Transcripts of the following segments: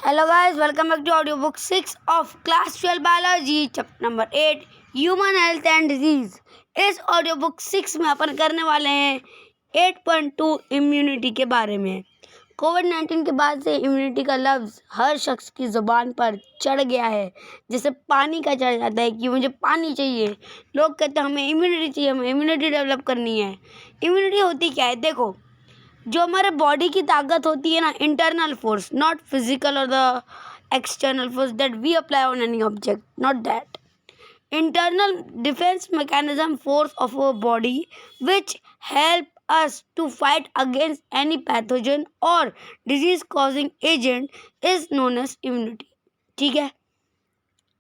Hello guys, welcome back to audiobook 6 of class 12 biology chapter number 8 human health and disease। इस audiobook 6 में अपन करने वाले हैं 8.2 immunity के बारे में। कोविड-19 के बाद से इम्यूनिटी का लफ्ज़ हर शख्स की ज़ुबान पर चढ़ गया है, जैसे पानी का चढ़ जाता है कि मुझे पानी चाहिए। लोग कहते हैं हमें इम्यूनिटी चाहिए, हमें इम्यूनिटी डेवलप करनी है। इम्यूनिटी होती क्या है? देखो, जो हमारे बॉडी की ताकत होती है ना, इंटरनल फोर्स, नॉट फिजिकल और the external force that we apply on any object, not that. Internal defence mechanism force of our body which help us to fight against any pathogen or disease causing agent is known as immunity। ठीक है,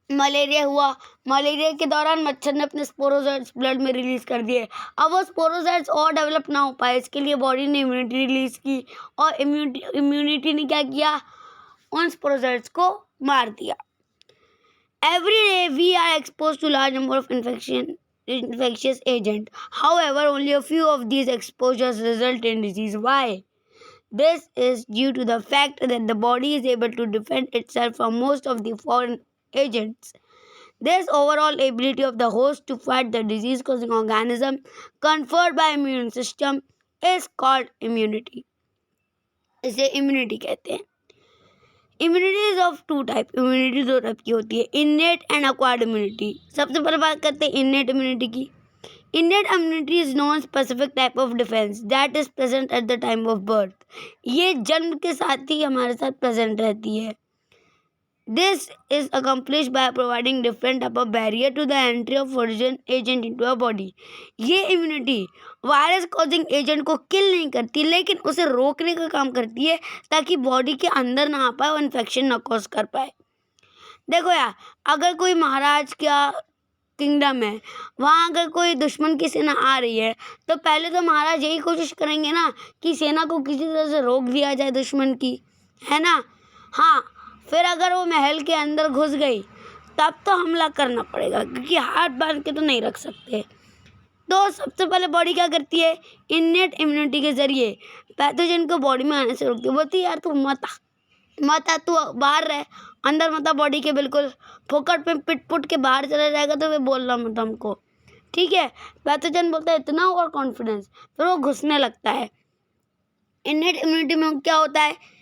malaria हुआ, malaria के दौरान मच्छर ने अपने sporozoites blood में release कर दिए। अब वो स्पोरोजाइट्स और डेवलप ना हो पाए, इसके लिए बॉडी ने इम्यूनिटी रिलीज की और इम्यूनिटी ने क्या किया? उन स्पोरोजाइट्स को मार दिया। Every day we are expose to large number of infectious agent. However, only a few of these exposures result in disease. Why? This is due to the fact that the body is able to defend itself from most of the foreign agents. This overall ability of the host to fight the disease-causing organism conferred by immune system is called immunity. इसे immunity कहते हैं। Immunity is of two type. Immunity दो type की होती है, innate and acquired immunity. सबसे पहले बात करते हैं इननेट इम्यूनिटी की। Innate immunity is non specific type of defence that is present at the time of birth. ये जन्म के साथ ही हमारे साथ प्रेजेंट रहती है। This is accomplished by providing different type of barrier to the entry of foreign agent into our body। ये immunity virus causing agent को किल नहीं करती, लेकिन उसे रोकने का काम करती है ताकि बॉडी के अंदर ना आ पाए और इन्फेक्शन ना कॉज कर पाए। देखो यार, अगर कोई महाराज का किंगडम है, वहाँ अगर कोई दुश्मन की सेना आ रही है, तो पहले तो महाराज यही कोशिश करेंगे ना कि सेना को किसी तरह से रोक दिया जाए दुश्मन की, है ना। हाँ, फिर अगर वो महल के अंदर घुस गई तब तो हमला करना पड़ेगा, क्योंकि हाथ बांध के तो नहीं रख सकते। तो सबसे पहले बॉडी क्या करती है? इननेट इम्यूनिटी के जरिए पैथोजन को बॉडी में आने से रोकती है। बोलती है यार तू मत आ, तू बाहर रह, अंदर मत आ बॉडी के, बिल्कुल फोकट पे पिट पुट के बाहर चला जाएगा तो वे बोलना मत हमको, ठीक है। पैथोजन बोलता है इतना ओवर कॉन्फिडेंस, फिर वो घुसने लगता है। इननेट इम्यूनिटी में क्या होता है?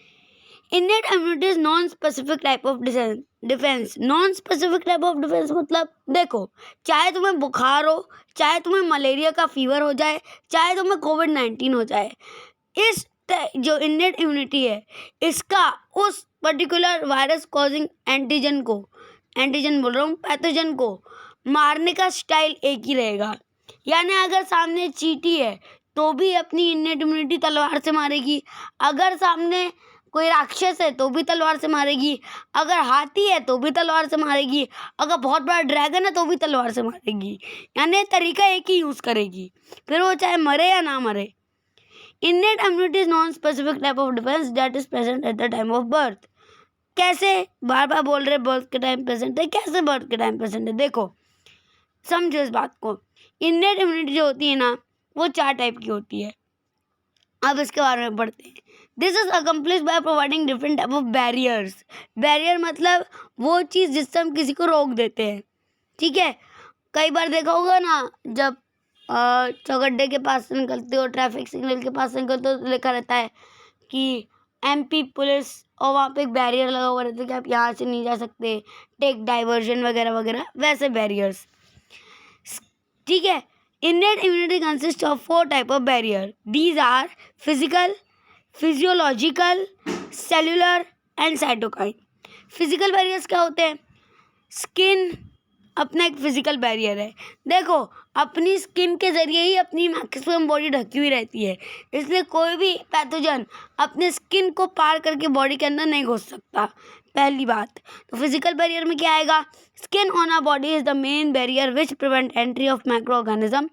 Innate immunity is non-specific type of defense। Non-specific type of defense मतलब देखो, चाहे तुम्हें बुखार हो, चाहे तुम्हें मलेरिया का फीवर हो जाए, चाहे तुम्हें कोविड-19 हो जाए, इस जो इन्नेट इम्यूनिटी है, इसका उस पर्टिकुलर वायरस कॉजिंग एंटीजन बोल रहा हूँ, पैथोजन को मारने का स्टाइल एक ही रहेगा। यानी अगर सामने चींटी है तो भी अपनी इन्नेट इम्यूनिटी तलवार से मारेगी, अगर सामने कोई राक्षस है तो भी तलवार से मारेगी, अगर हाथी है तो भी तलवार से मारेगी, अगर बहुत बड़ा ड्रैगन है तो भी तलवार से मारेगी। यानी तरीका एक ही यूज़ करेगी, फिर वो चाहे मरे या ना मरे। Innate immunity is non specific type of defence that is present at the time of birth. कैसे? बार बार बोल रहे बर्थ के टाइम प्रेजेंट है, कैसे बर्थ के टाइम प्रेजेंट है? देखो, समझो इस बात को। इननेट इम्यूनिटी जो होती है ना, वो 4 टाइप की होती है। अब इसके बारे में पढ़ते हैं। This is accomplish by providing different type of barriers. Barrier मतलब वो चीज़ जिससे हम किसी को रोक देते हैं, ठीक है। कई बार देखा होगा ना, जब चौगड्डे के पास से निकलते हो, ट्रैफिक सिग्नल के पास से निकलते हो, तो लिखा रहता है कि MP पुलिस, और वहाँ पे एक बैरियर लगा हुआ रहता है कि आप यहाँ से नहीं जा सकते, टेक डाइवर्जन वगैरह वगैरह, वैसे बैरियर्स, ठीक है। Innate immunity consists of 4 type of barrier. These are physical, physiological, cellular and cytokine। Physical barriers क्या होते हैं? स्किन अपना एक फिजिकल बैरियर है। देखो, अपनी स्किन के जरिए ही अपनी मैक्सिमम बॉडी ढकी हुई रहती है, इसलिए कोई भी पैथोजन अपने स्किन को पार करके बॉडी के अंदर नहीं घुस सकता, पहली बात। तो फिजिकल बैरियर में क्या आएगा? Skin on our body is the main barrier which prevent entry of micro organism,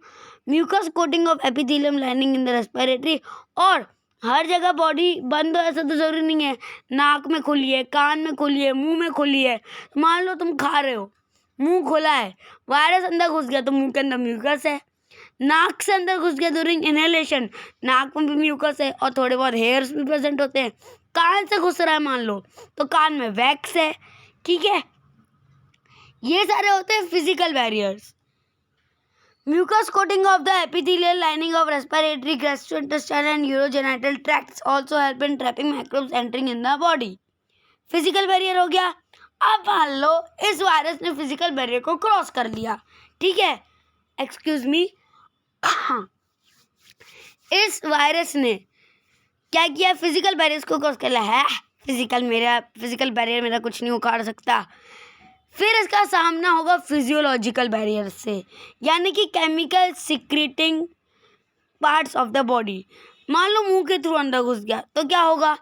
mucus coating of epithelium lining in the respiratory. और हर जगह बॉडी बंद हो ऐसा तो ज़रूरी नहीं है, नाक में खुली है, कान में खुली है, मुंह में खुली है। मान लो तुम खा रहे हो, मुंह खोला है, वायरस अंदर घुस गया तो मुंह के अंदर म्यूकस है। नाक से अंदर घुस गया ड्यूरिंग इनहेलेशन, नाक में भी म्यूकस है और थोड़े बहुत हेयर्स भी प्रेजेंट होते हैं, कान से घुस रहा है मान लो, तो कान में वैक्स है, ठीक है। ये सारे होते हैं physical barriers. Mucous coating of the epithelial lining of respiratory, gastrointestinal and urogenital tracts also help in trapping microbes entering in the body. Physical barrier हो गया। अब मान लो इस वायरस ने फिजिकल बैरियर को क्रॉस कर लिया, ठीक है। एक्सक्यूज मी, इस वायरस ने क्या किया, फिजिकल बैरियर को क्रॉस कर लिया है। फिजिकल बैरियर मेरा कुछ नहीं उखाड़ सकता। फिर इसका सामना होगा फिजियोलॉजिकल बैरियर से, यानी कि chemical secreting parts of the body. मान लो मुंह के थ्रू अंदर घुस गया तो क्या होगा,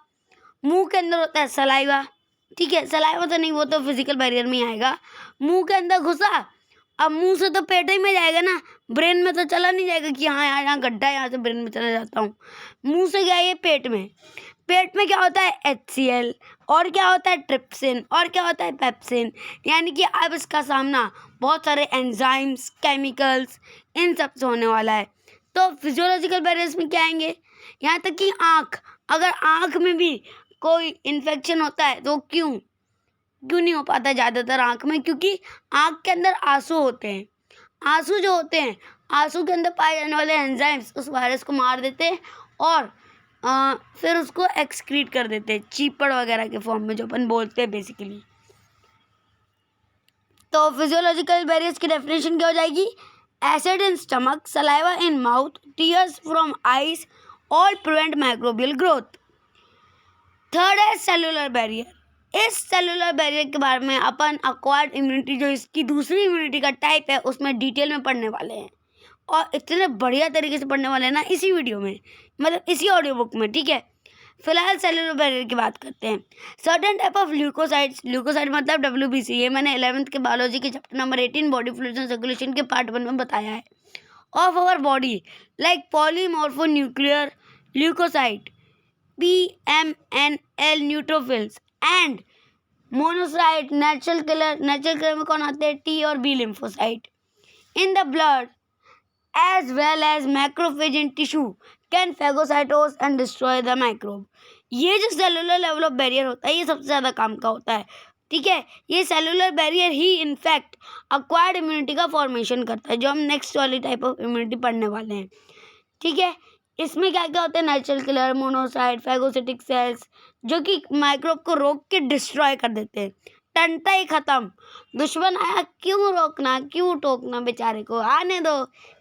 मुंह के अंदर होता है सलाइवा, ठीक है। सलाइवा तो नहीं, वो तो फिजिकल बैरियर में ही आएगा। मुंह के अंदर घुसा, अब मुंह से तो पेट ही में जाएगा ना, ब्रेन में तो चला नहीं जाएगा कि हाँ यहाँ गड्ढा, यहाँ से ब्रेन में चला जाता हूँ। मुंह से गया ये पेट में। पेट में क्या होता है, HCl, और क्या होता है, ट्रिप्सिन, और क्या होता है, पेप्सिन। यानी कि अब इसका सामना बहुत सारे एंजाइम्स, केमिकल्स, इन सब से होने वाला है। तो फिजियोलॉजिकल बैरियर्स में क्या आएंगे, यहाँ तक कि आँख, अगर आँख में भी कोई इन्फेक्शन होता है तो क्यों नहीं हो पाता ज़्यादातर आँख में, क्योंकि आँख के अंदर आंसू होते हैं। आंसू जो होते हैं, आंसू के अंदर पाए जाने वाले एंजाइम्स उस वायरस को मार देते हैं और फिर उसको एक्सक्रीट कर देते हैं चीपड़ वगैरह के फॉर्म में, जो अपन बोलते हैं बेसिकली। तो फिजियोलॉजिकल बैरियर्स की डेफिनेशन क्या हो जाएगी, acid in stomach, saliva in mouth, tears from eyes, all prevent microbial growth. Third है सेलुलर बैरियर। इस सेलुलर बैरियर के बारे में अपन अक्वायर्ड इम्यूनिटी, जो इसकी दूसरी इम्यूनिटी का टाइप है, उसमें डिटेल में पढ़ने वाले हैं, और इतने बढ़िया तरीके से पढ़ने वाले हैं ना इसी वीडियो में, मतलब इसी ऑडियो बुक में, ठीक है। फिलहाल सेलुलर बैरियर की बात करते हैं। Certain type of leucocytes, leucocyte मतलब WBC, ये मैंने 11th के बायोलॉजी के chapter number 18 body fluids and circulation के पार्ट 1 में बताया है। Of our body like polymorphonuclear leucocyte, PMNL neutrophils and monocyte natural killer में कौन आते हैं, T और B lymphocyte in the blood as well as macrophage in tissue can phagocytose and destroy the microbe। ये जो सेलुलर लेवल ऑफ बैरियर होता है, ये सबसे ज़्यादा काम का होता है, ठीक है। ये सेलुलर बैरियर ही इनफैक्ट अक्वायर्ड इम्यूनिटी का फॉर्मेशन करता है, जो हम नेक्स्ट वाली टाइप ऑफ इम्यूनिटी पढ़ने वाले हैं, ठीक है। इसमें क्या क्या होता है, natural killer, monocyte, phagocytic cells, जो कि माइक्रोब को रोक के डिस्ट्रॉय कर देते हैं। टंटा ही खत्म, दुश्मन आया क्यों रोकना, क्यों टोकना, बेचारे को आने दो,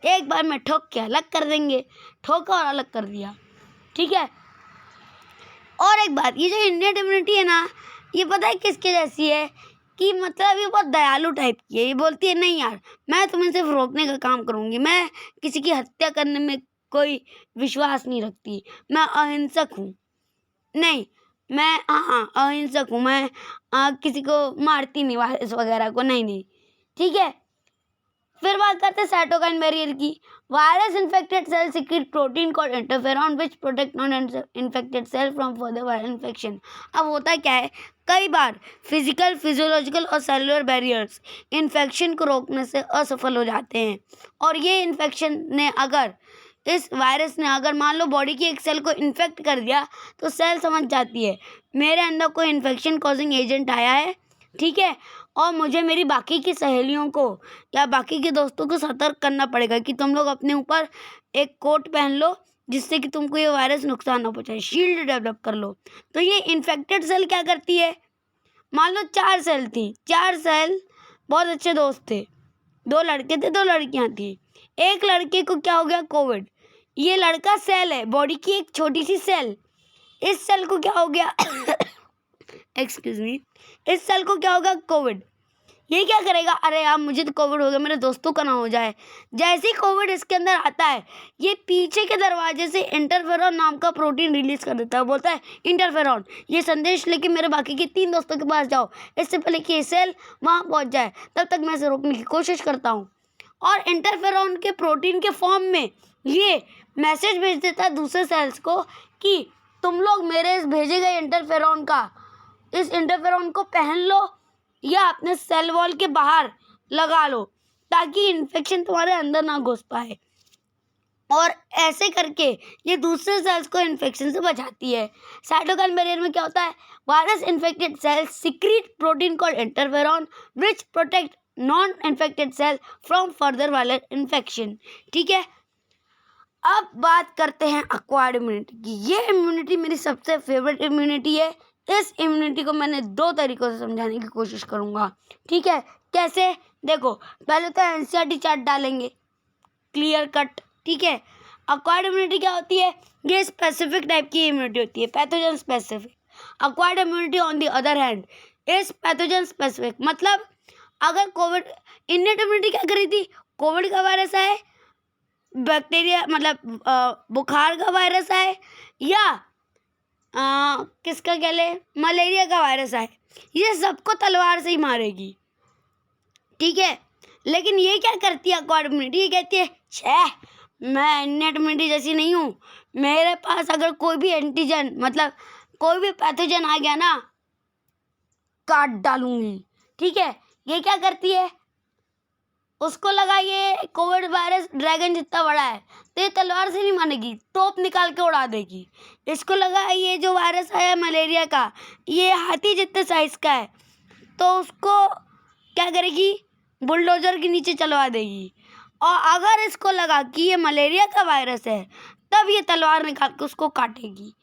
एक बार में ठोक के अलग कर देंगे। ठोका और अलग कर दिया, ठीक है। और एक बात, ये जो इंडियन इम्यूनिटी है ना, ये पता है किसके जैसी है, कि मतलब ये बहुत दयालु टाइप की है। ये बोलती है नहीं यार, मैं तुम्हें सिर्फ रोकने का काम करूँगी, मैं किसी की हत्या करने में कोई विश्वास नहीं रखती, मैं अहिंसक हूँ। नहीं, मैं अहिंसक हूँ, मैं किसी को मारती नहीं, वायरस वगैरह को, नहीं, ठीक है। फिर बात करते हैं साइटोकाइन बैरियर की। Virus infected cell secrete protein called interferon which protect non infected cell from further viral infection. अब होता क्या है, कई बार फिजिकल, फिजियोलॉजिकल और सेलुलर बैरियर्स इन्फेक्शन को रोकने से असफल हो जाते हैं, और ये इन्फेक्शन ने अगर, इस वायरस ने अगर मान लो बॉडी की एक सेल को इन्फेक्ट कर दिया, तो सेल समझ जाती है मेरे अंदर कोई इन्फेक्शन कॉजिंग एजेंट आया है, ठीक है। और मुझे मेरी बाकी की सहेलियों को या बाकी के दोस्तों को सतर्क करना पड़ेगा कि तुम लोग अपने ऊपर एक कोट पहन लो, जिससे कि तुमको ये वायरस नुकसान ना पहुंचाए, शील्ड डेवलप कर लो। तो ये इन्फेक्टेड सेल क्या करती है, मान लो 4 सेल थी, 4 सेल बहुत अच्छे दोस्त थे, 2 लड़के थे, 2 लड़कियां थी। एक लड़के को क्या हो गया, कोविड। ये लड़का सेल है, बॉडी की एक छोटी सी सेल, इस सेल को क्या हो गया एक्सक्यूज मी, इस सेल को क्या होगा, कोविड। ये क्या करेगा, अरे यार मुझे तो कोविड हो गया, मेरे दोस्तों का ना हो जाए। जैसे ही कोविड इसके अंदर आता है, ये पीछे के दरवाजे से इंटरफेरॉन नाम का प्रोटीन रिलीज कर देता है। बोलता है इंटरफेरॉन, ये संदेश लेके मेरे बाकी के 3 दोस्तों के पास जाओ, इससे पहले कि ये सेल वहाँ पहुँच जाए, तब तक मैं इसे रोकने की कोशिश करता हूँ। और इंटरफेरॉन के प्रोटीन के फॉर्म में ये मैसेज भेज देता है दूसरे सेल्स को कि तुम लोग मेरे इस भेजे गए इंटरफेरॉन का, इस इंटरफेरॉन को पहन लो या अपने सेल वॉल के बाहर लगा लो, ताकि इन्फेक्शन तुम्हारे अंदर ना घुस पाए। और ऐसे करके ये दूसरे सेल्स को इन्फेक्शन से बचाती है। साइटोकाइन बैरियर में क्या होता है? Virus infected cells secrete protein called interferon which protect non infected cell from further viral infection. ठीक है, अब बात करते हैं एक्वायर्ड इम्यूनिटी की। ये इम्यूनिटी मेरी सबसे फेवरेट इम्यूनिटी है। इस इम्यूनिटी को मैंने 2 तरीकों से समझाने की कोशिश करूंगा। ठीक है, कैसे? देखो, पहले तो एनसीईआरटी चार्ट डालेंगे, क्लियर कट। ठीक है, एक्वायर्ड इम्यूनिटी क्या होती है? ये स्पेसिफिक टाइप की इम्यूनिटी होती है, pathogen specific. Acquired immunity on the other hand is pathogen specific. मतलब अगर कोविड, इनेट इम्यूनिटी क्या करी थी? कोविड का वायरस आए, बैक्टीरिया मतलब बुखार का वायरस आए, या किसका कह ले, मलेरिया का वायरस आए, ये सबको तलवार से ही मारेगी। ठीक है, लेकिन ये क्या करती है एक्वायर्ड इम्यूनिटी? ये कहती है, छः मैं इनेट इम्यूनिटी जैसी नहीं हूँ, मेरे पास अगर कोई भी एंटीजन मतलब कोई भी पैथोजन आ गया ना, काट डालूंगी। ठीक है, ये क्या करती है? उसको लगा ये कोविड वायरस ड्रैगन जितना बड़ा है, तो ये तलवार से नहीं मारेगी, तोप निकाल के उड़ा देगी। इसको लगा ये जो वायरस आया मलेरिया का, ये हाथी जितने साइज का है, तो उसको क्या करेगी? बुलडोजर के नीचे चलवा देगी। और अगर इसको लगा कि ये मलेरिया का वायरस है, तब ये तलवार निकाल के उसको काटेगी।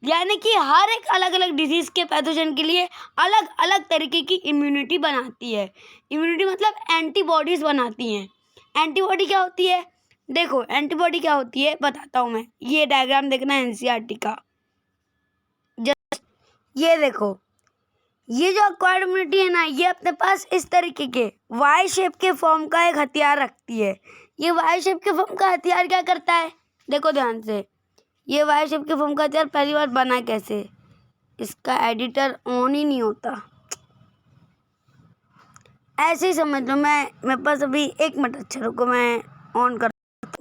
यानी कि हर एक अलग अलग डिजीज़ के पैथोजन के लिए अलग अलग तरीके की इम्यूनिटी बनाती है। इम्यूनिटी मतलब एंटीबॉडीज़ बनाती हैं। एंटीबॉडी क्या होती है? देखो, एंटीबॉडी क्या होती है बताता हूँ मैं। ये डायग्राम देखना है एनसीईआरटी का। जस्ट ये देखो, ये जो एक्वायर्ड इम्यूनिटी है ना, ये अपने पास इस तरीके के वाई शेप के फॉर्म का एक हथियार रखती है। ये वाई शेप के फॉर्म का हथियार क्या करता है? देखो ध्यान से, ये वाई शेप के फॉर्म का हथियार पहली बार बना कैसे? इसका एडिटर ऑन ही नहीं होता, ऐसे ही समझ लो। मेरे पास अभी 1 मिनट, अच्छा रुको मैं ऑन कर।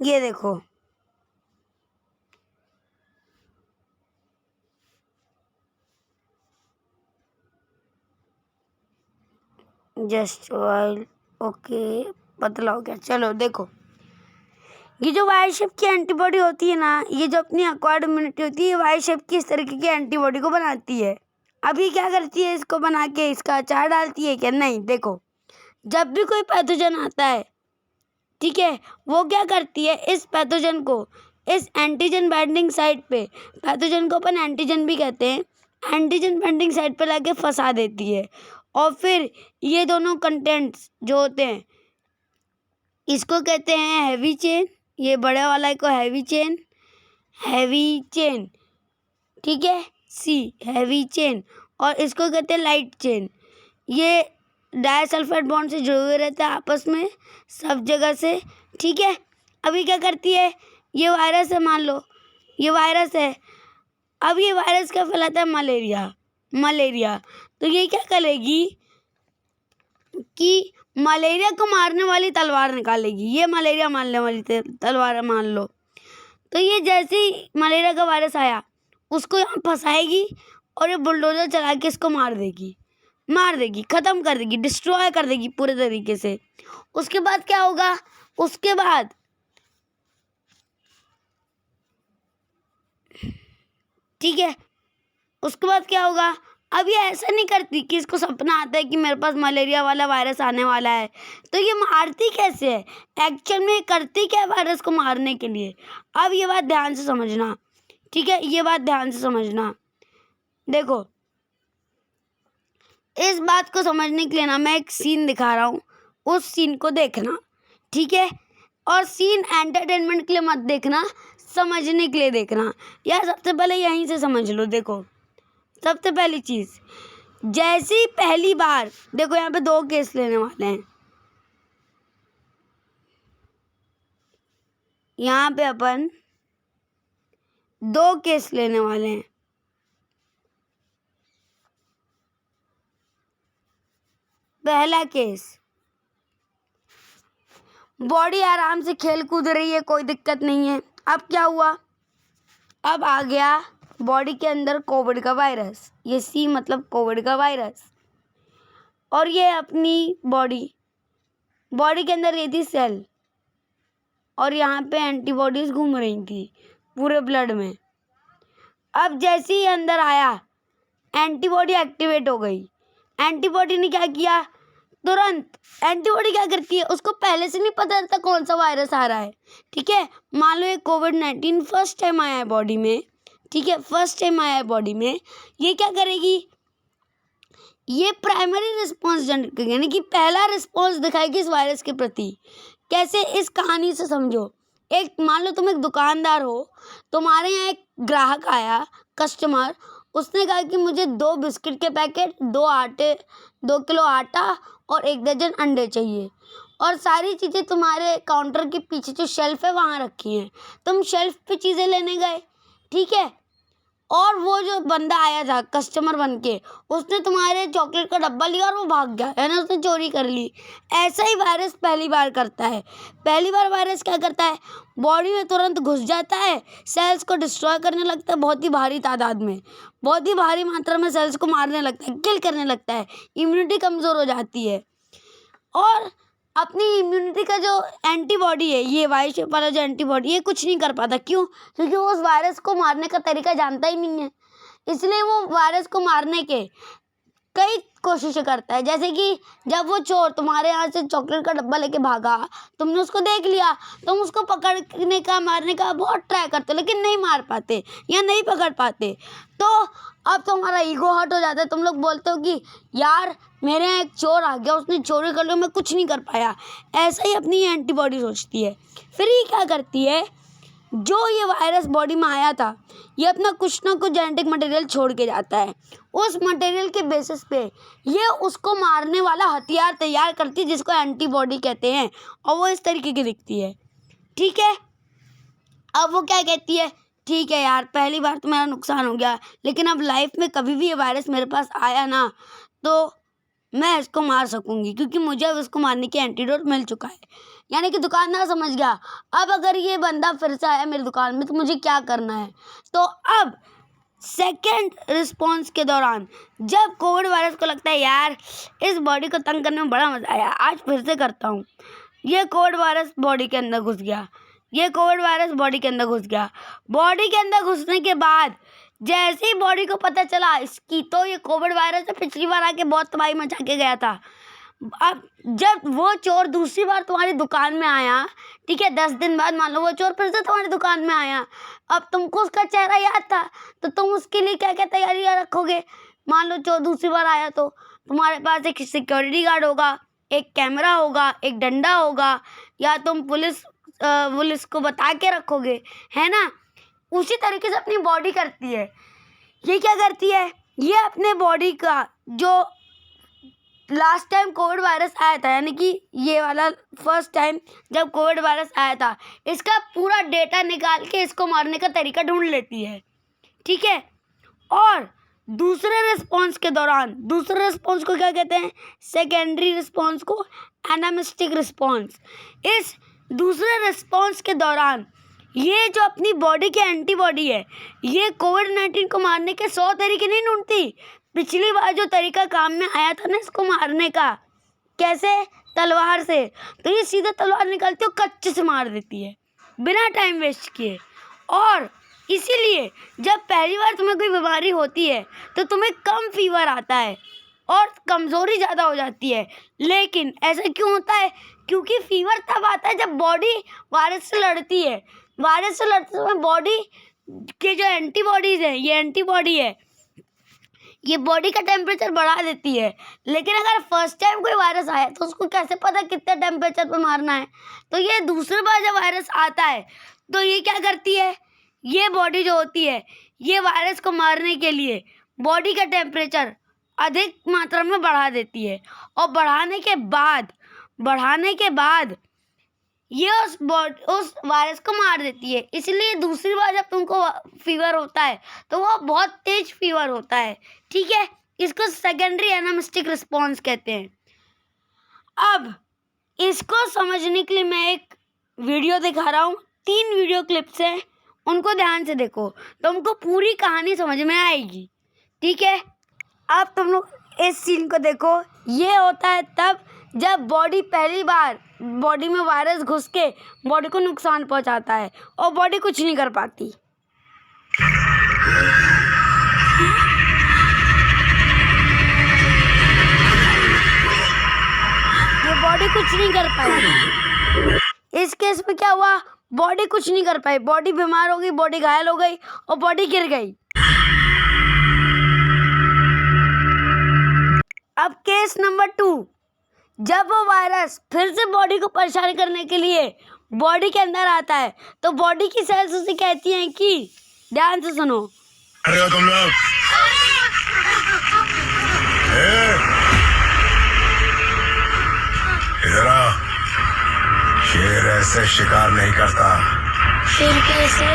ये देखो, जस्ट वाइल, ओके, पतला हो गया। चलो देखो, ये जो वाई शेप की एंटीबॉडी होती है ना, ये जो अपनी एक्वायर्ड इम्यूनिटी होती है, ये वाई शेप की इस तरीके की एंटीबॉडी को बनाती है। अभी क्या करती है? इसको बना के इसका अचार डालती है क्या? नहीं। देखो, जब भी कोई पैथोजन आता है, ठीक है, वो क्या करती है? इस पैथोजन को इस एंटीजन बाइंडिंग साइट पे, पैथोजन को अपन एंटीजन भी कहते हैं, एंटीजन बाइंडिंग साइट पे लाके फंसा देती है। और फिर ये दोनों कंटेंट्स जो होते हैं, इसको कहते हैं हैवी चेन। ये बड़े वाला को हैवी चेन, हैवी चेन, ठीक है, सी हैवी चेन। और इसको कहते हैं लाइट चेन। ये डाइसल्फाइड बॉन्ड से जुड़े हुए रहते हैं आपस में सब जगह से। ठीक है, अभी क्या करती है? ये वायरस है, मान लो ये वायरस है। अब ये वायरस क्या फैलाता है? मलेरिया। तो ये क्या करेगी कि मलेरिया को मारने वाली तलवार निकालेगी। ये मलेरिया मारने वाली तलवार मान लो। तो ये जैसे ही मलेरिया का वायरस आया, उसको यहाँ फंसाएगी और ये बुलडोजर चला के इसको मार देगी, ख़त्म कर देगी, डिस्ट्रॉय कर देगी पूरे तरीके से। उसके बाद क्या होगा? उसके बाद ठीक है, उसके बाद क्या होगा? अब ये ऐसा नहीं करती कि इसको सपना आता है कि मेरे पास मलेरिया वाला वायरस आने वाला है, तो ये मारती कैसे है? एक्चुअल में ये करती क्या है वायरस को मारने के लिए? अब ये बात ध्यान से समझना, ठीक है, ये बात ध्यान से समझना। देखो, इस बात को समझने के लिए ना मैं एक सीन दिखा रहा हूँ, उस सीन को देखना, ठीक है। और सीन एंटरटेनमेंट के लिए मत देखना, समझने के लिए देखना। यार सबसे पहले यहीं से समझ लो। देखो, सबसे पहली चीज़, जैसी पहली बार, देखो यहाँ पे 2 केस लेने वाले हैं। यहाँ पे अपन 2 केस लेने वाले हैं। पहला केस, बॉडी आराम से खेल कूद रही है, कोई दिक्कत नहीं है। अब क्या हुआ? अब आ गया बॉडी के अंदर कोविड का वायरस, ये सी मतलब कोविड का वायरस। और ये अपनी बॉडी के अंदर ये थी सेल, और यहाँ पे एंटीबॉडीज़ घूम रही थी पूरे ब्लड में। अब जैसे ही अंदर आया एंटीबॉडी एक्टिवेट हो गई। एंटीबॉडी ने क्या किया, तुरंत एंटीबॉडी क्या करती है, उसको पहले से नहीं पता था कौन सा वायरस आ रहा है। ठीक है, मान लो ये कोविड-19 फर्स्ट टाइम आया है बॉडी में। ठीक है, फर्स्ट टाइम आया है बॉडी में। ये क्या करेगी, ये प्राइमरी रिस्पॉन्स जनरेट करेगी, यानी कि पहला रिस्पॉन्स दिखाएगी इस वायरस के प्रति। कैसे, इस कहानी से समझो। एक मान लो तुम एक दुकानदार हो, तुम्हारे यहाँ एक ग्राहक आया, कस्टमर। उसने कहा कि मुझे 2 बिस्किट के पैकेट, 2 किलो आटा और 1 दर्जन अंडे चाहिए। और सारी चीज़ें तुम्हारे काउंटर के पीछे जो शेल्फ है वहाँ रखी हैं। तुम शेल्फ पे चीज़ें लेने गए। ठीक है, और वो जो बंदा आया था कस्टमर बन के, उसने तुम्हारे चॉकलेट का डब्बा लिया और वो भाग गया, है ना, उसने चोरी कर ली। ऐसा ही वायरस पहली बार करता है। पहली बार वायरस क्या करता है, बॉडी में तुरंत घुस जाता है, सेल्स को डिस्ट्रॉय करने लगता है, बहुत ही भारी तादाद में, बहुत ही भारी मात्रा में सेल्स को मारने लगता है, किल करने लगता है। इम्यूनिटी कमज़ोर हो जाती है और अपनी इम्यूनिटी का जो एंटीबॉडी है, ये वायरस वाला जो एंटीबॉडी, ये कुछ नहीं कर पाता। क्यों? क्योंकि वो उस वायरस को मारने का तरीका जानता ही नहीं है। इसलिए वो वायरस को मारने के कई कोशिशें करता है। जैसे कि जब वो चोर तुम्हारे यहाँ से चॉकलेट का डब्बा लेके भागा, तुमने उसको देख लिया, तुम उसको पकड़ने का, मारने का बहुत ट्राई करते, लेकिन नहीं मार पाते या नहीं पकड़ पाते। तो अब तुम्हारा ईगो हर्ट हो जाता है। तुम लोग बोलते हो कि यार मेरे यहाँ एक चोर आ गया, उसने चोरी कर ली, मैं कुछ नहीं कर पाया। ऐसा ही अपनी एंटीबॉडी सोचती है। फिर ये क्या करती है, जो ये वायरस बॉडी में आया था, ये अपना कुछ ना कुछ जेनेटिक मटेरियल छोड़ के जाता है। उस मटेरियल के बेसिस पे ये उसको मारने वाला हथियार तैयार करती है, जिसको एंटीबॉडी कहते हैं, और वो इस तरीके की दिखती है। ठीक है, अब वो क्या कहती है, ठीक है यार, पहली बार तो मेरा नुकसान हो गया, लेकिन अब लाइफ में कभी भी ये वायरस मेरे पास आया ना, तो मैं इसको मार सकूंगी, क्योंकि मुझे अब इसको मारने की एंटीडोट मिल चुका है। यानी कि दुकानदार समझ गया, अब अगर ये बंदा फिर से आया मेरी दुकान में तो मुझे क्या करना है। तो अब सेकेंड रिस्पॉन्स के दौरान जब कोविड वायरस को लगता है यार इस बॉडी को तंग करने में बड़ा मज़ा आया, आज फिर से करता हूँ, ये कोविड वायरस बॉडी के अंदर घुस गया। ये कोविड वायरस बॉडी के अंदर घुस गया। बॉडी के अंदर घुसने के बाद जैसे ही बॉडी को पता चला इसकी तो ये कोविड वायरस है, पिछली बार आके बहुत तबाही मचा के गया था। अब जब वो चोर दूसरी बार तुम्हारी दुकान में आया, ठीक है, 10 दिन बाद मान लो वो चोर फिर से तुम्हारी दुकान में आया, अब तुमको उसका चेहरा याद था, तो तुम उसके लिए क्या क्या तैयारियां रखोगे। मान लो चोर दूसरी बार आया तो तुम्हारे पास एक सिक्योरिटी गार्ड होगा, एक कैमरा होगा, एक डंडा होगा, या तुम पुलिस को बता के रखोगे, है ना। उसी तरीके से अपनी बॉडी करती है। ये क्या करती है, ये अपने बॉडी का जो लास्ट टाइम कोविड वायरस आया था, यानी कि ये वाला फर्स्ट टाइम जब कोविड वायरस आया था, इसका पूरा डेटा निकाल के इसको मारने का तरीका ढूंढ लेती है। ठीक है, और दूसरे रिस्पॉन्स के दौरान, दूसरे रिस्पॉन्स को क्या कहते हैं, सेकेंडरी रिस्पॉन्स को एनामिस्टिक रिस्पॉन्स। इस दूसरे रिस्पॉन्स के दौरान ये जो अपनी बॉडी की एंटीबॉडी है, ये कोविड-19 को मारने के 100 तरीके नहीं ढूंढती। पिछली बार जो तरीका काम में आया था ना इसको मारने का, कैसे, तलवार से, तो ये सीधा तलवार निकालती है और कच्चे से मार देती है बिना टाइम वेस्ट किए। और इसीलिए जब पहली बार तुम्हें कोई बीमारी होती है तो तुम्हें कम फीवर आता है और कमज़ोरी ज़्यादा हो जाती है। लेकिन ऐसा क्यों होता है, क्योंकि फीवर तब आता है जब बॉडी वायरस से लड़ती है। वायरस से लड़ते समय बॉडी के जो एंटीबॉडीज़ हैं, ये एंटीबॉडी है, ये बॉडी का टेम्परेचर बढ़ा देती है। लेकिन अगर फर्स्ट टाइम कोई वायरस आया तो उसको कैसे पता कितने टेम्परेचर पे मारना है। तो ये दूसरी बार जब वायरस आता है तो ये क्या करती है, ये बॉडी जो होती है ये वायरस को मारने के लिए बॉडी का टेम्परेचर अधिक मात्रा में बढ़ा देती है, और बढ़ाने के बाद ये उस वायरस को मार देती है। इसलिए दूसरी बार जब तुमको फीवर होता है तो वो बहुत तेज फीवर होता है। ठीक है, इसको सेकेंडरी एनामिस्टिक रिस्पॉन्स कहते हैं। अब इसको समझने के लिए मैं एक वीडियो दिखा रहा हूँ, 3 वीडियो क्लिप्स हैं, उनको ध्यान से देखो, तुमको पूरी कहानी समझ में आएगी। ठीक है, अब तुम लोग इस सीन को देखो। ये होता है तब जब बॉडी पहली बार बॉडी में वायरस घुस के बॉडी को नुकसान पहुंचाता है और बॉडी कुछ नहीं कर पाती। ये बॉडी कुछ नहीं कर पाई। इस केस में क्या हुआ, बॉडी कुछ नहीं कर पाई, बॉडी बीमार हो गई, बॉडी घायल हो गई और बॉडी गिर गई। अब केस नंबर 2, जब वो वायरस फिर से बॉडी को परेशान करने के लिए बॉडी के अंदर आता है तो बॉडी की सेल्स उसे कहती हैं कि, ध्यान से सुनो, अरे तुम लोग इधर आओ। शेर ऐसे शिकार नहीं करता। फिर कैसे?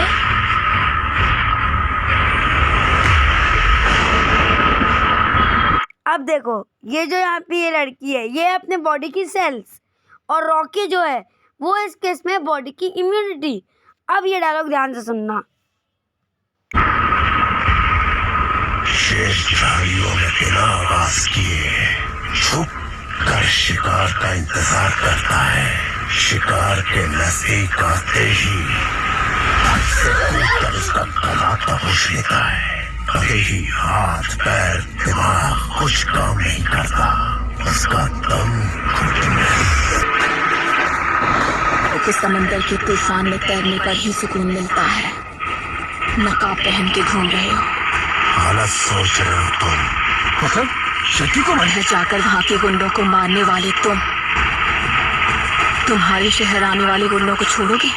अब देखो, ये जो यहाँ पे ये लड़की है, ये अपने बॉडी की सेल्स, और रॉकी जो है वो इस केस में बॉडी की इम्यूनिटी। अब ये डायलॉग ध्यान से सुनना। शेर झाड़ियों में बिना आवाज किए छुप कर शिकार का इंतजार करता है। शिकार के नजदीक आते ही धड़ से कूदकर उसका गला दबोच लेता है। कभी ही हाथ पैर दिमाग कुछ काम नहीं करता, उसका दम घुटने। कि समंदर के तूफान में तैरने पर ही सुकून मिलता है। नकाब पहन के घूम रहे हो, हालत सोच रहे हो तुम। मतलब शक्ति को वहां जाकर वहां के गुंडों को मारने वाले तुम्हारे शहर आने वाले गुंडों को छोड़ोगे?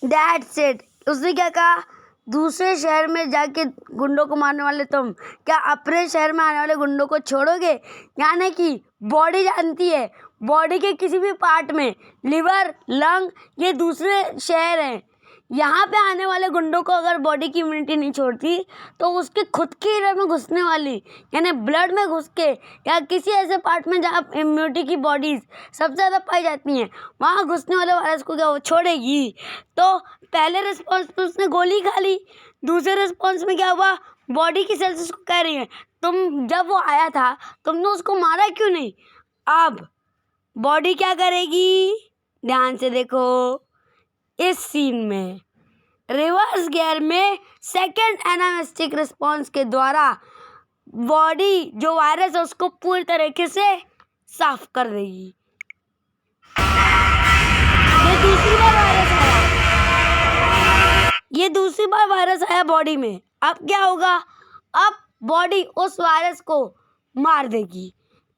That's it। उसने क्या कहा, दूसरे शहर में जाके गुंडों को मारने वाले तुम क्या अपने शहर में आने वाले गुंडों को छोड़ोगे? यानी कि बॉडी जानती है, बॉडी के किसी भी पार्ट में लिवर, लंग, ये दूसरे शहर हैं। यहाँ पे आने वाले गुंडों को अगर बॉडी की इम्यूनिटी नहीं छोड़ती तो उसके खुद के एरिया में घुसने वाली, यानी ब्लड में घुस के या किसी ऐसे पार्ट में जहाँ इम्यूनिटी की बॉडीज सबसे ज़्यादा पाई जाती हैं, वहाँ घुसने वाले वायरस को क्या वो छोड़ेगी? तो पहले रिस्पॉन्स में उसने गोली खा ली, दूसरे रिस्पॉन्स में क्या हुआ, बॉडी की सेल्स उसको कह रही हैं तुम जब वो आया था तुमने उसको मारा क्यों नहीं? अब बॉडी क्या करेगी, ध्यान से देखो। इस सीन में रिवर्स गियर में सेकेंड एनामिस्टिक रिस्पॉन्स के द्वारा बॉडी जो वायरस है उसको पूरी तरीके से साफ कर देगी। ये दूसरी बार वायरस आया बॉडी में। अब क्या होगा, अब बॉडी उस वायरस को मार देगी।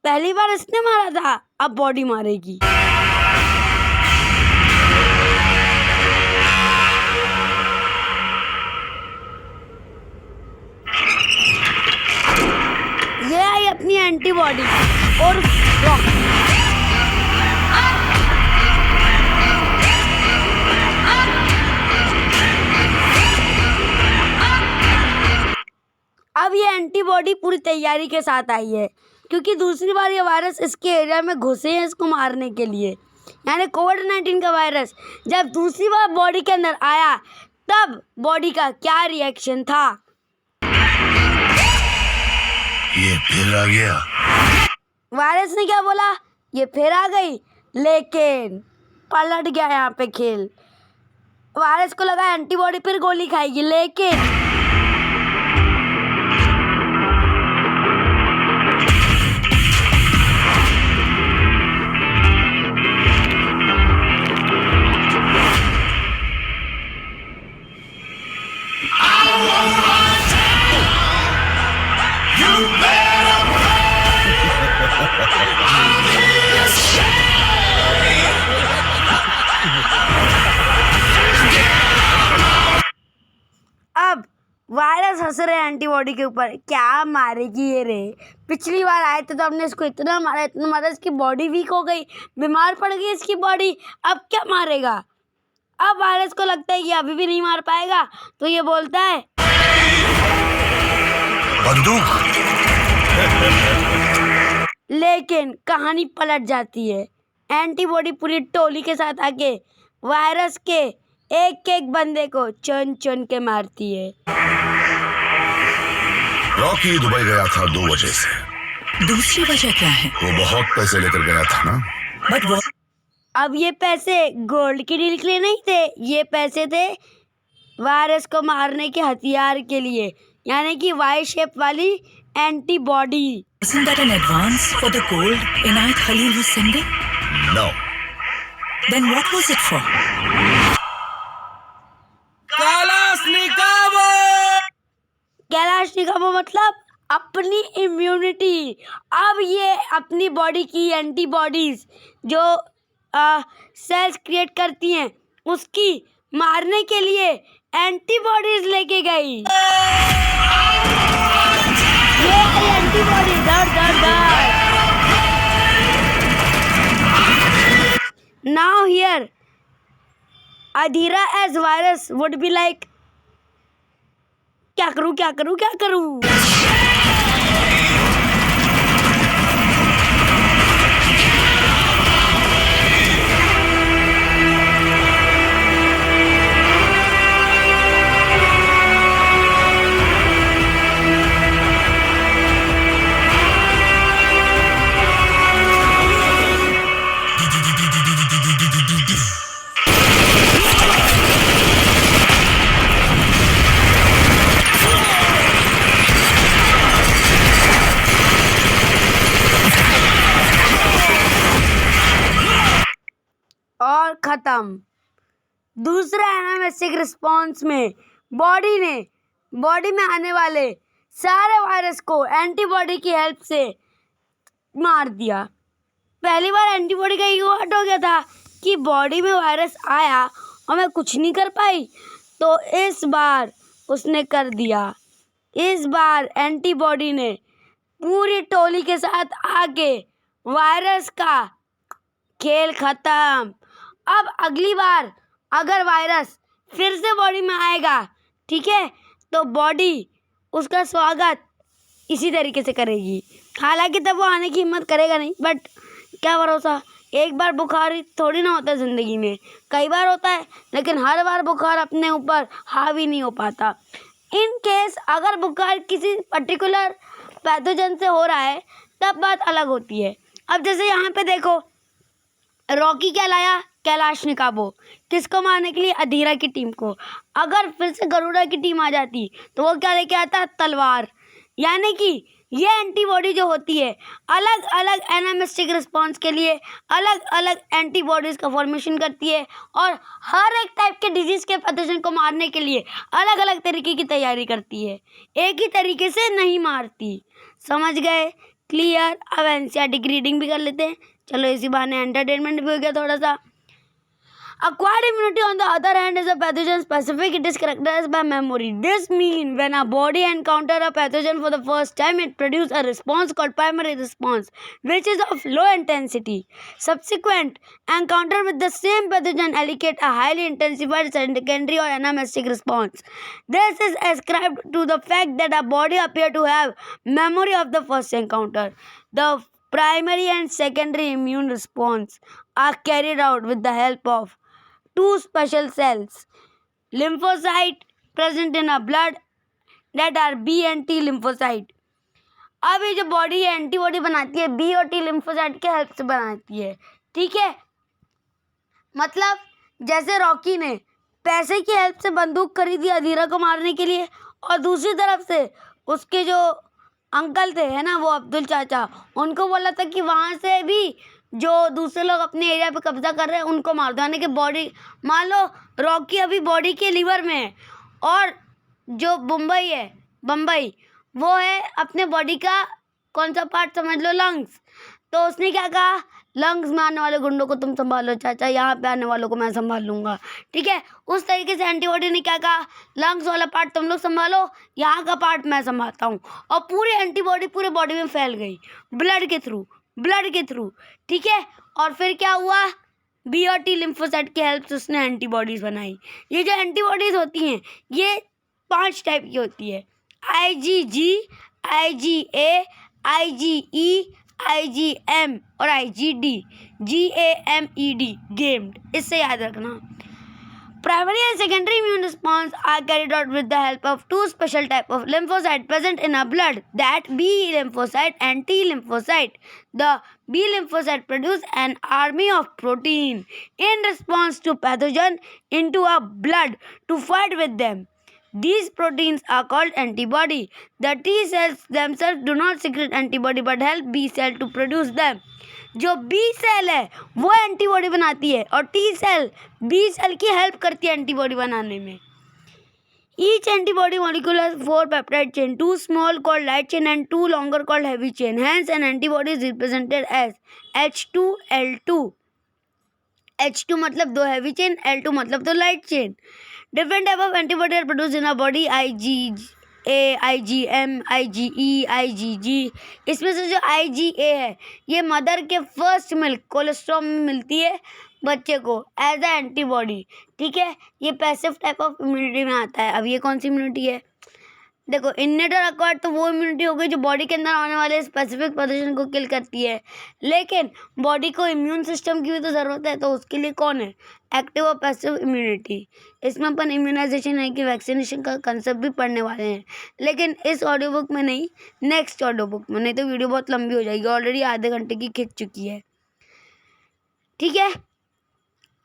पहली बार इसने मारा था, अब बॉडी मारेगी। ये आई अपनी एंटीबॉडी और रॉकी। अब ये एंटीबॉडी पूरी तैयारी के साथ आई है क्योंकि दूसरी बार ये वायरस इसके एरिया में घुसे हैं इसको मारने के लिए। यानी कोविड-19 का वायरस जब दूसरी बार बॉडी के अंदर आया तब बॉडी का क्या रिएक्शन था? ये फिर आ गया। वायरस ने क्या बोला, ये फिर आ गई, लेकिन पलट गया यहाँ पे खेल। वायरस को लगा एंटीबॉडी फिर गोली खाएगी, लेकिन अब वायरस हंस रहे एंटीबॉडी के ऊपर, क्या मारेगी ये रे। पिछली बार आए थे तो हमने इसको इतना मारा इसकी बॉडी वीक हो गई, बीमार पड़ गई इसकी बॉडी, अब क्या मारेगा? अब वायरस को लगता है कि अभी भी नहीं मार पाएगा तो ये बोलता है बंदूक। लेकिन कहानी पलट जाती है। एंटीबॉडी पूरी टोली के साथ आके वायरस के एक एक बंदे को चुन चुन के मारती है। रॉकी दुबई गया था 2 वजह से। दूसरी वजह क्या है? वो बहुत पैसे लेकर गया था ना। बट वो अब ये पैसे गोल्ड की डील के लिए नहीं थे, ये पैसे थे वायरस को मारने के हथियार के लिए, यानी कि वाई शेप वाली antibody. Isn't that an advance for the gold Inayat Khalil was sending? No. Then what was it for? कैलाशनिकोव मतलब अपनी इम्यूनिटी। अब ये अपनी बॉडी की एंटीबॉडीज जो सेल्स क्रिएट करती हैं उसकी मारने के लिए एंटीबॉडीज लेके गई। ये एंटीबॉडी दर दर दर। Now here Adhira as virus would be like, क्या करूं क्या करूं क्या करूं। और खत्म। दूसरा एनामेस्टिक रिस्पॉन्स में बॉडी में आने वाले सारे वायरस को एंटीबॉडी की हेल्प से मार दिया। पहली बार एंटीबॉडी का ईगो हर्ट हो गया था कि बॉडी में वायरस आया और मैं कुछ नहीं कर पाई, तो इस बार उसने कर दिया। इस बार एंटीबॉडी ने पूरी टोली के साथ आके वायरस का खेल खत्म। अब अगली बार अगर वायरस फिर से बॉडी में आएगा, ठीक है, तो बॉडी उसका स्वागत इसी तरीके से करेगी। हालांकि तब वो आने की हिम्मत करेगा नहीं, बट क्या भरोसा, एक बार बुखार थोड़ी ना होता ज़िंदगी में, कई बार होता है, लेकिन हर बार बुखार अपने ऊपर हावी नहीं हो पाता। इन केस अगर बुखार किसी पर्टिकुलर पैथोजन से हो रहा है तब बात अलग होती है। अब जैसे यहाँ पे देखो, रॉकी क्या लाया, कैलाशनिकोव, किसको मारने के लिए, अधीरा की टीम को। अगर फिर से गरुड़ा की टीम आ जाती तो वो क्या लेके आता, तलवार। यानी कि ये एंटीबॉडी जो होती है अलग अलग एनामिस्टिक रिस्पॉन्स के लिए अलग अलग एंटीबॉडीज़ का फॉर्मेशन करती है और हर एक टाइप के डिजीज़ के पैथोजन को मारने के लिए अलग अलग तरीके की तैयारी करती है, एक ही तरीके से नहीं मारती। समझ गए? क्लियर? अब एनसीईआरटी की रीडिंग भी कर लेते हैं। चलो इसी बहाने एंटरटेनमेंट भी हो गया थोड़ा सा। Acquired immunity, on the other hand, is a pathogen specific. It is characterized by memory. This means when a body encounters a pathogen for the first time, it produces a response called primary response, which is of low intensity. Subsequent encounter with the same pathogen elicit a highly intensified secondary or anamnestic response. This is ascribed to the fact that a body appears to have memory of the first encounter. The primary and secondary immune response are carried out with the help of two special cells, lymphocyte present in our blood, that are B and T lymphocyte. अब ये जो body antibody बनाती है B और T lymphocyte के help से बनाती है, ठीक है। मतलब जैसे रॉकी ने पैसे की हेल्प से बंदूक खरीदी अधीरा को मारने के लिए, और दूसरी तरफ से उसके जो अंकल थे, है ना, वो अब्दुल चाचा, उनको बोला था कि वहाँ से भी जो दूसरे लोग अपने एरिया पे कब्जा कर रहे हैं उनको मार दो। यानी कि बॉडी, मान लो रॉकी अभी बॉडी के लीवर में है और जो बम्बई वो है अपने बॉडी का कौन सा पार्ट, समझ लो लंग्स। तो उसने क्या कहा, लंग्स में आने वाले गुंडों को तुम संभालो चाचा, यहाँ पे आने वालों को मैं संभाल लूँगा, ठीक है। उस तरीके से एंटीबॉडी ने क्या कहा, लंग्स वाला पार्ट तुम लोग संभालो, यहाँ का पार्ट मैं संभालता हूँ। और पूरी एंटीबॉडी पूरे बॉडी में फैल गई ब्लड के थ्रू, ठीक है। और फिर क्या हुआ, बी और टी लिम्फोसाइट की हेल्प से उसने एंटीबॉडीज़ बनाई। ये जो एंटीबॉडीज़ होती हैं ये 5 टाइप की होती है, IgG, IgA, IgE, IgM और IgD, GAMED, गेम्ड। इससे याद रखना। Primary and secondary immune response are carried out with the help of two special types of lymphocyte present in our blood, that B lymphocyte and T lymphocyte. The B lymphocyte produce an army of protein in response to pathogen into our blood to fight with them. These proteins are called antibody. The T cells themselves do not secrete antibody but help B cell to produce them. जो B cell है वो antibody बनाती है और T cell B cell की help करती है antibody बनाने में. Each antibody molecule has 4 peptide chain, 2 small called light chain and 2 longer called heavy chain. Hence, an antibody is represented as H2L2. H2 मतलब 2 heavy chain, L2 मतलब 2 light chain. Different type of antibody are produced in our body. IgA, IgM, IgE, IgG. इसमें से जो IgA है ये mother के first milk cholesterol में मिलती है बच्चे को एज अ एंटीबॉडी. ठीक है, ये पैसिव टाइप ऑफ इम्यूनिटी में आता है. अब ये कौन सी इम्यूनिटी है? देखो, इन्नेट और एक्वायर्ड तो वो इम्यूनिटी हो गई जो बॉडी के अंदर आने वाले स्पेसिफिक पैथोजन को किल करती है. लेकिन बॉडी को इम्यून सिस्टम की भी तो ज़रूरत है, तो उसके लिए कौन है? एक्टिव और पैसिव इम्यूनिटी. इसमें अपन इम्यूनाइजेशन है कि वैक्सीनेशन का कंसेप्ट भी पढ़ने वाले हैं, लेकिन इस ऑडियो बुक में नहीं, नेक्स्ट ऑडियो बुक में. नहीं तो वीडियो बहुत लंबी हो जाएगी, ऑलरेडी आधे घंटे की खिंच चुकी है. ठीक है.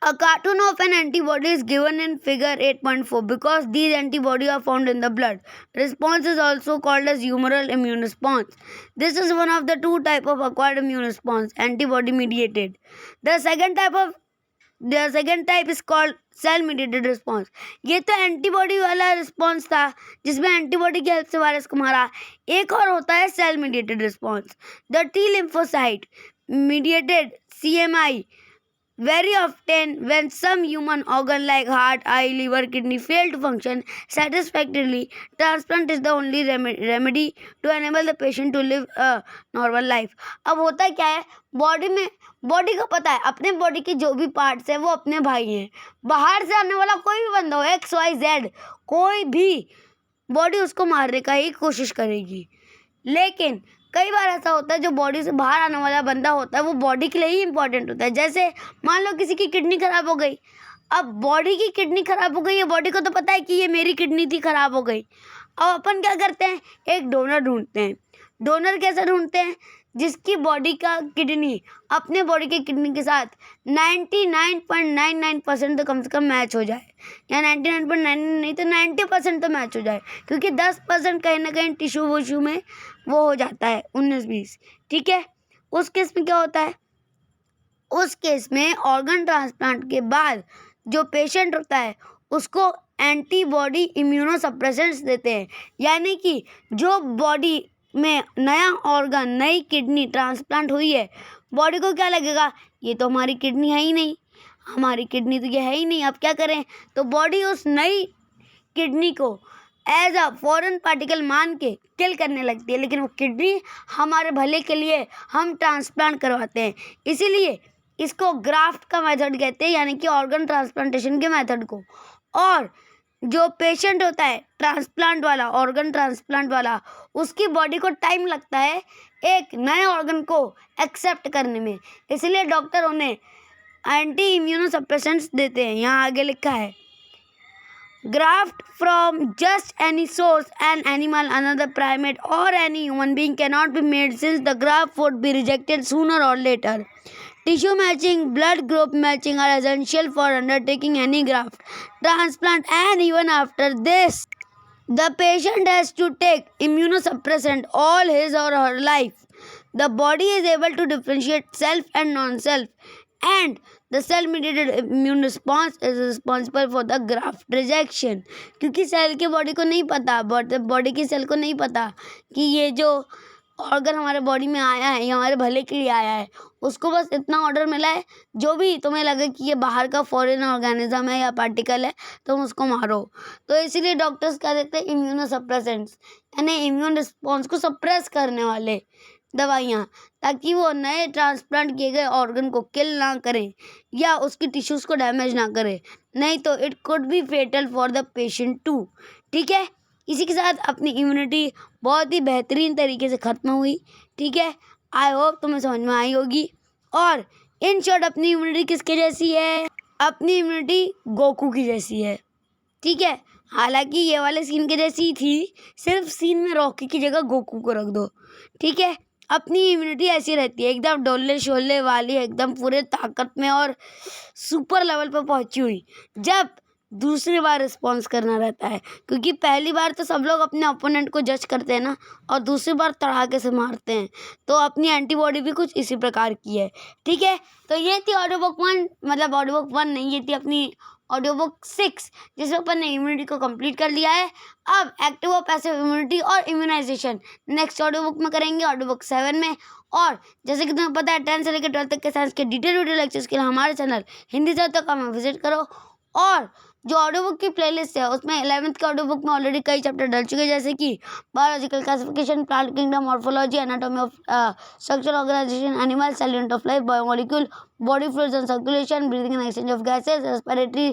A cartoon of an antibody is given in figure 8.4 because these antibodies are found in the blood. Response is also called as humoral immune response. This is one of the two types of acquired immune response, antibody mediated. The second type is called cell mediated response. ये तो antibody वाला response था जिसमें antibody की help से virus को मारा. एक और होता है cell mediated response, the T lymphocyte mediated CMI. Very often, when some human organ like heart, eye, liver, kidney fail to function satisfactorily, transplant is the only remedy to enable the patient to live a normal life. अब होता क्या है, body को पता है अपने body के जो भी पार्ट्स है वो अपने भाई हैं. बाहर से आने वाला कोई भी बंदा हो, XYZ, कोई भी, बॉडी उसको मारने का ही कोशिश करेगी. लेकिन कई बार ऐसा होता है जो बॉडी से बाहर आने वाला बंदा होता है वो बॉडी के लिए ही इम्पोर्टेंट होता है. जैसे मान लो किसी की किडनी खराब हो गई. अब बॉडी की किडनी खराब हो गई है, बॉडी को तो पता है कि ये मेरी किडनी थी, खराब हो गई. अब अपन क्या करते हैं, एक डोनर ढूंढते हैं. डोनर कैसे ढूंढते हैं? जिसकी बॉडी का किडनी अपने बॉडी के किडनी के साथ 99.99% तो कम से कम मैच हो जाए, या 99.99 नहीं तो 90% तो मैच हो जाए, क्योंकि 10% कहीं ना कहीं टिश्यू वुश्यू में वो हो जाता है 19-20. ठीक है. उस केस में क्या होता है? उस केस में ऑर्गन ट्रांसप्लांट के बाद जो पेशेंट होता है उसको एंटीबॉडी इम्यूनोसप्रेसेंट्स देते हैं. यानी कि जो बॉडी में नया ऑर्गन, नई किडनी ट्रांसप्लांट हुई है, बॉडी को क्या लगेगा, ये तो हमारी किडनी है ही नहीं, हमारी किडनी तो ये है ही नहीं, अब क्या करें? तो बॉडी उस नई किडनी को एज अ फॉरेन पार्टिकल मान के किल करने लगती है. लेकिन वो किडनी हमारे भले के लिए हम ट्रांसप्लांट करवाते हैं, इसीलिए इसको ग्राफ्ट का मेथड कहते हैं, यानी कि ऑर्गन ट्रांसप्लांटेशन के मेथड को. और जो पेशेंट होता है ट्रांसप्लांट वाला, ऑर्गन ट्रांसप्लांट वाला, उसकी बॉडी को टाइम लगता है एक नए ऑर्गन को एक्सेप्ट करने में, इसलिए डॉक्टर उन्हें एंटी इम्यूनोसप्रेसेंट्स देते हैं. यहाँ आगे लिखा है, graft from just any source, an animal, another primate or any human being cannot be made since the graft would be rejected sooner or later. Tissue matching, blood group matching are essential for undertaking any graft transplant, and even after this, the patient has to take immunosuppressant all his or her life. The body is able to differentiate self and non-self, and the cell mediated immune response is responsible for the graft rejection. क्योंकि cell के body को नहीं पता, body की cell को नहीं पता कि ये जो ऑर्गन हमारे बॉडी में आया है ये हमारे भले के लिए आया है. उसको बस इतना ऑर्डर मिला है, जो भी तुम्हें लगे कि ये बाहर का फॉरेन ऑर्गेनिज्म है या पार्टिकल है तुम उसको मारो. तो इसीलिए डॉक्टर्स क्या देते हैं, इम्यूनोसप्रेसेंट्स, यानी इम्यून रिस्पॉन्स को सप्रेस करने वाले दवाइयाँ, ताकि वो नए ट्रांसप्लांट किए गए ऑर्गन को किल ना करें या उसकी टिश्यूज़ को डैमेज ना करें, नहीं तो it could be fatal for the patient too. ठीक है. इसी के साथ अपनी इम्यूनिटी बहुत ही बेहतरीन तरीके से ख़त्म हुई. ठीक है. आई होप तुम्हें समझ में आई होगी. और इन शॉर्ट अपनी इम्यूनिटी किसके जैसी है? अपनी इम्यूनिटी गोकू की जैसी है, ठीक है। हालांकि ये वाले सीन के जैसी ही थी, सिर्फ सीन में रॉकी की जगह गोकू को रख दो, ठीक है। अपनी इम्यूनिटी ऐसी रहती है, एकदम डोले शोले वाली, एकदम पूरे ताकत में और सुपर लेवल पर पहुंची हुई, जब दूसरी बार रिस्पॉन्स करना रहता है। क्योंकि पहली बार तो सब लोग अपने ओपोनेंट को जज करते हैं ना, और दूसरी बार तड़ाके से मारते हैं, तो अपनी एंटीबॉडी भी कुछ इसी प्रकार की है, ठीक है। तो ये थी ऑडियो बुक 1, मतलब ऑडियो बुक 1 नहीं, ये थी अपनी ऑडियो बुक 6, जिसमें अपन ने इम्यूनिटी को कंप्लीट कर लिया है। अब एक्टिव और पैसिव इम्यूनिटी और इम्यूनाइजेशन नेक्स्ट ऑडियो बुक में करेंगे, ऑडियो बुक 7 में। और जैसे कि तुम्हें पता है 10 से लेकर 12 तक के साइंस के डिटेल वीडियो लेक्चर्स के लिए हमारे चैनल हिंदी सर तक में विजिट करो। और जो ऑडियो बुक की प्लेलिस्ट है उसमें 11th के ऑडियो बुक में ऑलरेडी कई चैप्टर डल चुके हैं, जैसे कि biological classification, plant kingdom, morphology, anatomy of structure, organisation, animal, cell unit of life, biomolecule, body fluids and circulation, breathing and exchange of gases, respiratory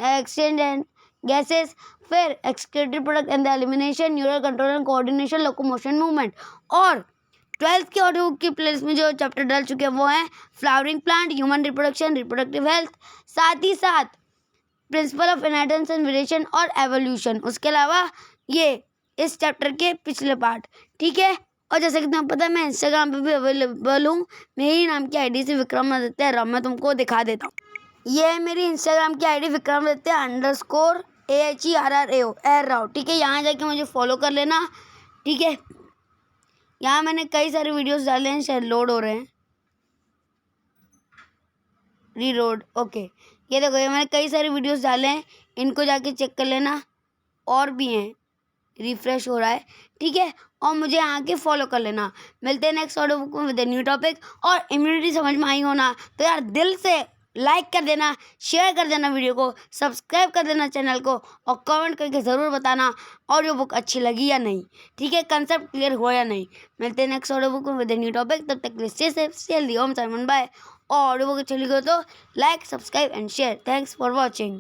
exchange and gases, फिर excretory product and the elimination, neural control and coordination, locomotion, movement. और 12th की audio book की playlist में जो chapter डल चुके हैं वो हैं flowering plant, human reproduction, reproductive health, साथ ही साथ principle of inheritance and variation और एवोल्यूशन। उसके अलावा ये इस चैप्टर के पिछले पार्ट, ठीक है। और जैसे कि तुम्हें पता है मैं इंस्टाग्राम पे भी अवेलेबल हूँ, मेरी नाम की आईडी से विक्रमादित्य राव, मैं तुमको दिखा देता हूँ। ये है मेरी इंस्टाग्राम की आईडी विक्रमादित्य _AHERRAO राव, ठीक है। यहाँ जाके मुझे फॉलो कर लेना, ठीक है। यहाँ मैंने कई सारे वीडियोस डाले हैं, शायद लोड हो रहे हैं, रीलोड, ओके। ये देखो, ये मैंने कई सारे वीडियोस डाले हैं, इनको जाके चेक कर लेना। और भी हैं, रिफ्रेश हो रहा है, ठीक है। और मुझे यहाँ के फॉलो कर लेना। मिलते हैं नेक्स्ट ऑडियो बुक में विद न्यू टॉपिक। और इम्यूनिटी समझ में आई हो ना, तो यार दिल से लाइक कर देना, शेयर कर देना वीडियो को, सब्सक्राइब कर देना चैनल को, और कमेंट करके ज़रूर बताना ऑडियो बुक अच्छी लगी या नहीं, ठीक है, कंसेप्ट क्लियर हुआ या नहीं। मिलते हैं नेक्स्ट ऑडियो बुक में विद न्यू टॉपिक। तब तक के लिए स्टे सेफ, स्टे हेल्दी, ओम साइमन बाय। और ऑडियो बुक अच्छी लगी हो तो like, subscribe and share. Thanks for watching.